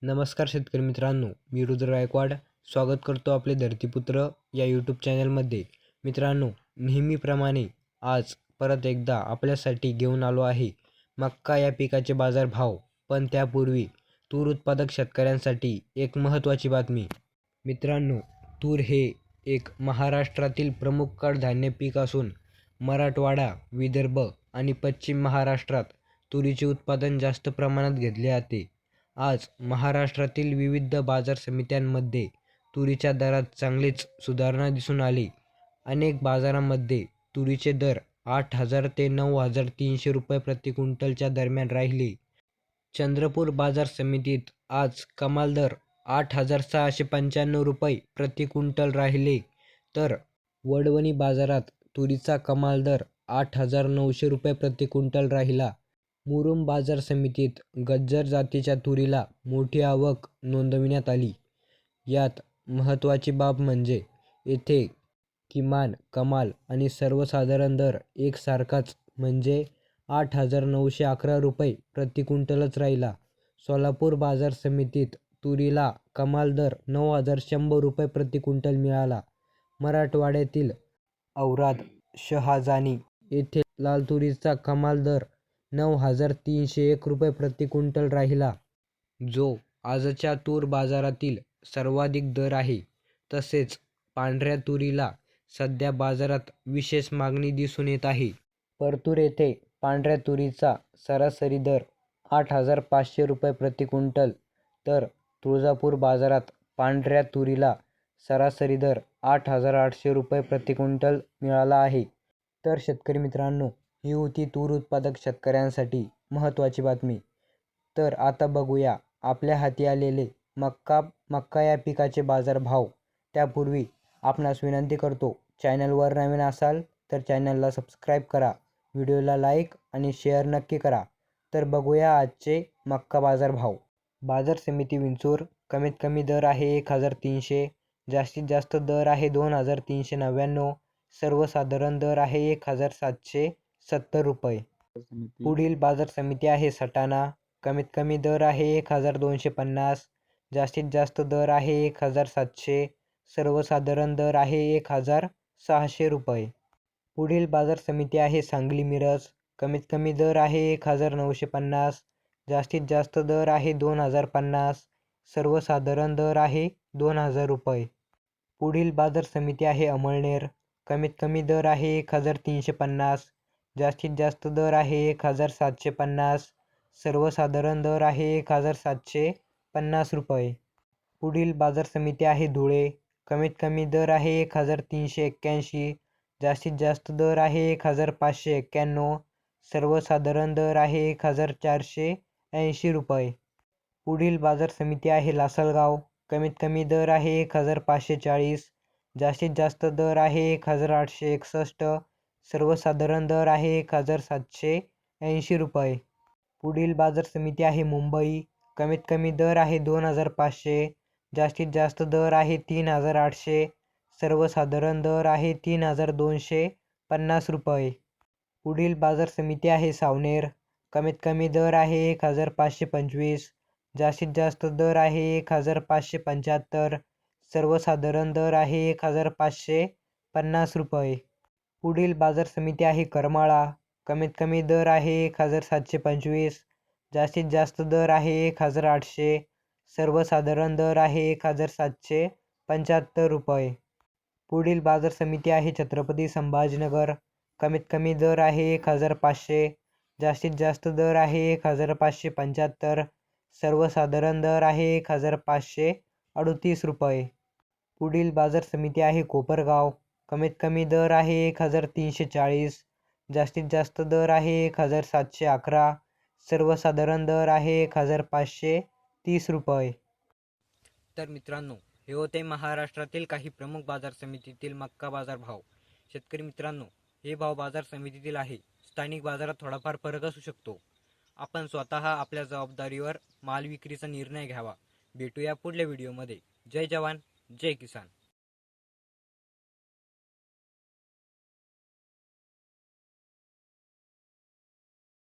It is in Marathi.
नमस्कार शेतकरी मित्रांनो, मी रुद्र गायकवाड स्वागत करतो आपले धरतीपुत्र या यूट्यूब चॅनलमध्ये. मित्रांनो, नेहमीप्रमाणे आज परत एकदा आपल्यासाठी घेऊन आलो आहे मक्का या पिकाचे बाजारभाव. पण त्यापूर्वी तूर उत्पादक शेतकऱ्यांसाठी एक महत्त्वाची बातमी. मित्रांनो, तूर हे एक महाराष्ट्रातील प्रमुख कडधान्य पीक असून मराठवाडा, विदर्भ आणि पश्चिम महाराष्ट्रात तुरीचे उत्पादन जास्त प्रमाणात घेतले जाते. आज महाराष्ट्रातील विविध बाजार समित्यांमध्ये तुरीच्या दरात चांगलीच सुधारणा दिसून आली. अनेक बाजारांमध्ये तुरीचे दर 8,000 ते 9,300 रुपये प्रति क्विंटलच्या दरम्यान राहिले. चंद्रपूर बाजार समितीत आज कमाल दर 8,695 रुपये प्रति क्विंटल राहिले, तर वडवणी बाजारात तुरीचा कमाल दर 8,900 रुपये प्रति क्विंटल राहिला. मुरुम बाजार समितीत गज्जर जातीच्या तुरीला मोठी आवक नोंदविण्यात आली. यात महत्त्वाची बाब म्हणजे येथे किमान, कमाल आणि सर्वसाधारण दर एकसारखाच म्हणजे 8,911 रुपये प्रति क्विंटलच राहिला. सोलापूर बाजार समितीत तुरीला कमाल दर 9,100 रुपये प्रति क्विंटल मिळाला. मराठवाड्यातील औराद, शहाजानी येथे लाल तुरीचा कमाल दर 9,301 रुपये प्रति क्विंटल राहिला, जो आजच्या तूर बाजारातील सर्वाधिक दर आहे. तसेच पांढऱ्या तुरीला सध्या बाजारात विशेष मागणी दिसून येत आहे. परतूर येथे पांढऱ्या तुरीचा सरासरी दर 8,500 रुपये प्रति क्विंटल, तर तुळजापूर बाजारात पांढऱ्या तुरीला सरासरी दर 8,800 रुपये प्रति क्विंटल मिळाला आहे. तर शेतकरी मित्रांनो, ही होती तूर उत्पादक शेतकऱ्यांसाठी महत्त्वाची बातमी. तर आता बघूया आपल्या हाती आलेले मक्का या पिकाचे बाजारभाव. त्यापूर्वी आपणास विनंती करतो, चॅनलवर नवीन असाल तर चॅनलला सबस्क्राईब करा, व्हिडिओला लाईक आणि शेअर नक्की करा. तर बघूया आजचे मक्का बाजारभाव. बाजार समिती विंचूर कमीत कमी दर आहे 1,300, जास्तीत जास्त दर आहे 2,399, सर्वसाधारण दर आहे 1,770 रुपये. पुढील बाजार समिती आहे सटाणा. कमीत कमी दर आहे 1,250, जास्तीत जास्त दर आहे 1,700, सर्वसाधारण दर आहे 1,600 रुपये. पुढील बाजार समिती आहे सांगली मिरज. कमीत कमी दर आहे 1,950, जास्तीत जास्त दर आहे 2,050, सर्वसाधारण दर आहे 2,000 रुपये. पुढील बाजार समिती आहे अमळनेर. कमीत कमी दर आहे 1,350, जास्तीत जास्त दर आहे 1,750, सर्वसाधारण दर आहे 1,750 रुपये. पुढील बाजार समिती आहे धुळे. कमीत कमी दर आहे 1,381, जास्तीत जास्त दर आहे 1,591, सर्वसाधारण दर आहे 1,480 रुपये. पुढील बाजार समिती आहे लासलगाव. कमीत कमी दर आहे 1,540, जास्तीत जास्त दर आहे 1,861, सर्वसाधारण दर आहे 1,780 रुपये. पुढील बाजार समिती आहे मुंबई. कमीत कमी दर आहे 2,500, जास्तीत जास्त दर आहे 3,800, सर्वसाधारण दर आहे 3,250 रुपये. पुढील बाजार समिती आहे सावनेर. कमीत कमी दर आहे 1,525, जास्तीत जास्त दर आहे 1,575, सर्वसाधारण दर आहे 1,550 रुपये. पुढील बाजार समिती आहे करमाळा. कमीत कमी दर आहे 1,725, जास्तीत जास्त दर आहे 1,800, सर्वसाधारण दर आहे 1,775 रुपये. पुढील बाजार समिती आहे छत्रपती संभाजीनगर. कमीत कमी दर आहे 1,500, जास्तीत जास्त दर आहे 1,575, सर्वसाधारण दर आहे 1,538 रुपये. पुढील बाजार समिती आहे कोपरगाव. कमीत कमी दर आहे 1,340, जास्तीत जास्त दर आहे 1,711, सर्वसाधारण दर आहे 1,530 रुपये. तर मित्रांनो, हे होते महाराष्ट्रातील काही प्रमुख बाजार समितीतील मक्का बाजारभाव. शेतकरी मित्रांनो, हे भाव बाजार समितीतील आहे. स्थानिक बाजारात थोडाफार फरक असू शकतो. आपण स्वतः आपल्या जबाबदारीवर माल विक्रीचा निर्णय घ्यावा. भेटूया पुढल्या व्हिडिओमध्ये. जय जवान, जय किसान.